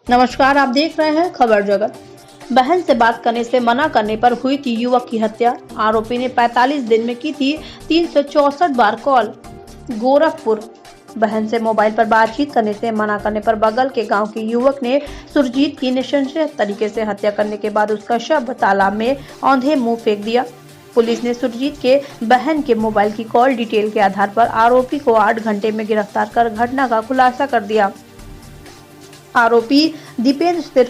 नमस्कार, आप देख रहे हैं खबर जगत। बहन से बात करने से मना करने पर हुई थी युवक की हत्या। आरोपी ने 45 दिन में की थी 364 बार कॉल। गोरखपुर। बहन से मोबाइल पर बातचीत करने से मना करने पर बगल के गांव के युवक ने सुरजीत की नृशंस तरीके से हत्या करने के बाद उसका शव तालाब में औंधे मुंह फेंक दिया। पुलिस ने सुरजीत के बहन के मोबाइल की कॉल डिटेल के आधार पर आरोपी को 8 घंटे में गिरफ्तार कर घटना का खुलासा कर दिया। आरोपी दीपेंद्र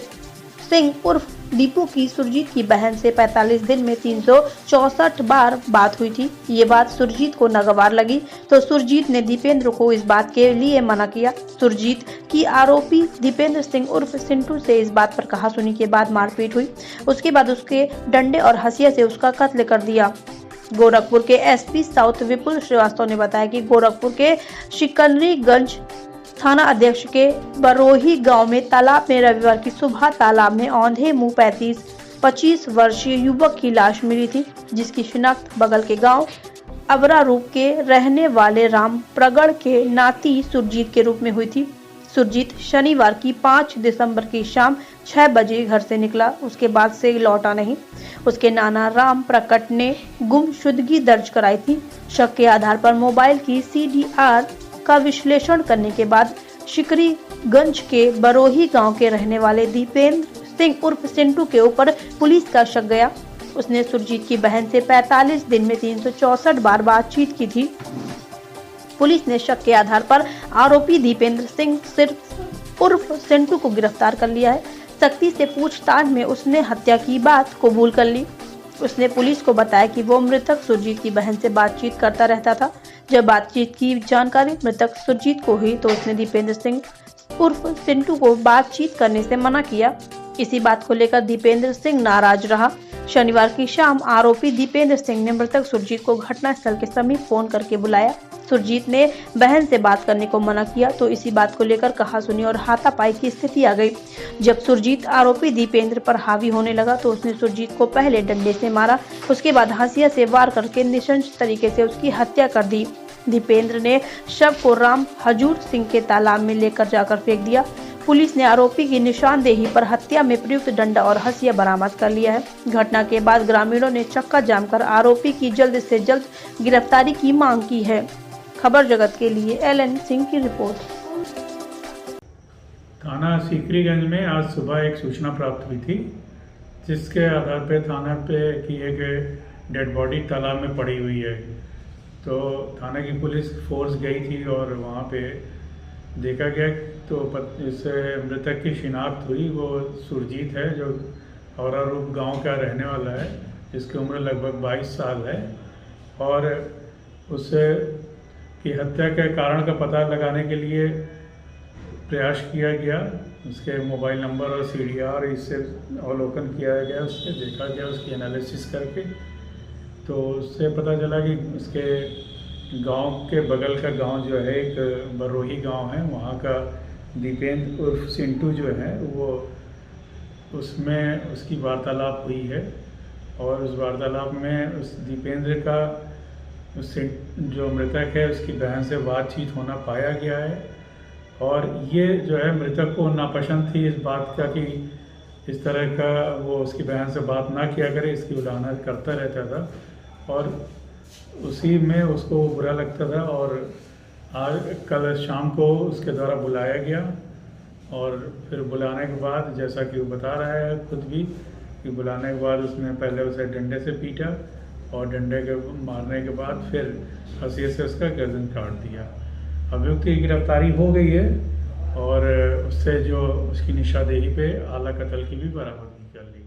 सिंह उर्फ दीपू की सुरजीत की बहन से 45 दिन में 364 बार बात हुई थी। ये बात सुरजीत को नागवार लगी तो सुरजीत ने दीपेंद्र को इस बात के लिए मना किया। सुरजीत की आरोपी दीपेंद्र सिंह उर्फ सिंटू से इस बात पर कहासुनी के बाद मारपीट हुई। उसके बाद उसके डंडे और हंसिया से उसका कत्ल कर दिया। गोरखपुर के एसपी साउथ विपुल श्रीवास्तव ने बताया कि गोरखपुर के शिकनरीगंज थाना अध्यक्ष के बरोही गांव में तालाब में रविवार की सुबह तालाब में औंधे मुंह 25 वर्षीय युवक की लाश मिली थी, जिसकी शिनाख्त बगल के गांव अबरा रूप के रहने वाले राम प्रगड़ के नाती सुरजीत के रूप में हुई थी। सुरजीत शनिवार की 5 दिसंबर की शाम 6 बजे घर से निकला, उसके बाद से लौटा नहीं। उसके नाना राम प्रकट ने गुमशुदगी दर्ज कराई थी। शक के आधार पर मोबाइल की CDR का विश्लेषण करने के बाद शिकरीगंज के बरोही गांव के रहने वाले दीपेंद्र सिंह उर्फ सिंटू के ऊपर पुलिस का शक गया। उसने सुरजीत की बहन से 45 दिन में 364 बार बातचीत की थी। पुलिस ने शक के आधार पर आरोपी दीपेंद्र सिंह सिर्फ उर्फ सिंटू को गिरफ्तार कर लिया है। सख्ती से पूछताछ में उसने हत्या की बात कबूल कर ली। उसने पुलिस को बताया कि वो मृतक सुरजीत की बहन से बातचीत करता रहता था। जब बातचीत की जानकारी मृतक सुरजीत को हुई तो उसने दीपेंद्र सिंह उर्फ सिंटू को बातचीत करने से मना किया। इसी बात को लेकर दीपेंद्र सिंह नाराज रहा। शनिवार की शाम आरोपी दीपेंद्र सिंह ने मृतक सुरजीत को घटनास्थल के समीप फोन करके बुलाया। सुरजीत ने बहन से बात करने को मना किया तो इसी बात को लेकर कहासुनी और हाथापाई की स्थिति आ गई। जब सुरजीत आरोपी दीपेंद्र पर हावी होने लगा तो उसने सुरजीत को पहले डंडे से मारा, उसके बाद हंसिया से वार करके नृशंस तरीके से उसकी हत्या कर दी। दीपेंद्र ने शव को राम हजूर सिंह के तालाब में लेकर जाकर फेंक दिया। पुलिस ने आरोपी की निशानदेही पर हत्या में प्रयुक्त डंडा और हंसिया बरामद कर लिया है। घटना के बाद ग्रामीणों ने चक्का जाम कर आरोपी की जल्द से जल्द गिरफ्तारी की मांग की है। खबर जगत के लिए LN सिंह की रिपोर्ट। थाना सीकरीगंज में आज सुबह एक सूचना प्राप्त हुई थी, जिसके आधार पर थाना पे की एक डेड बॉडी तालाब में पड़ी हुई है। तो थाने की पुलिस फोर्स गई थी और वहाँ पे देखा गया तो इस मृतक की शिनाख्त हुई। वो सुरजीत है जो औरा रूप गाँव का रहने वाला है, जिसकी उम्र लगभग 22 साल है। और उससे की हत्या के कारण का पता लगाने के लिए प्रयास किया गया। उसके मोबाइल नंबर और CDR इससे अवलोकन किया गया, उससे देखा गया, उसकी एनालिसिस करके तो उससे पता चला कि उसके गांव के बगल का गांव जो है एक बरोही गांव है, वहाँ का दीपेंद्र उर्फ सिंटू जो है वो उसमें उसकी वार्तालाप हुई है। और उस वार्तालाप में उस दीपेंद्र का उससे जो मृतक है उसकी बहन से बातचीत होना पाया गया है। और ये जो है मृतक को नापसंद थी इस बात का कि इस तरह का वो उसकी बहन से बात ना किया करे, इसकी उलाहना करता रहता था और उसी में उसको बुरा लगता था। और आज कल शाम को उसके द्वारा बुलाया गया और फिर बुलाने के बाद जैसा कि वो बता रहा है खुद भी कि बुलाने के बाद उसने पहले उसे डंडे से पीटा और डंडे के मारने के बाद फिर हंसिया से उसका गर्दन काट दिया। अभियुक्त की गिरफ्तारी हो गई है और उससे जो उसकी निशानदेही पे आला कत्ल की भी बरामदगी कर ली।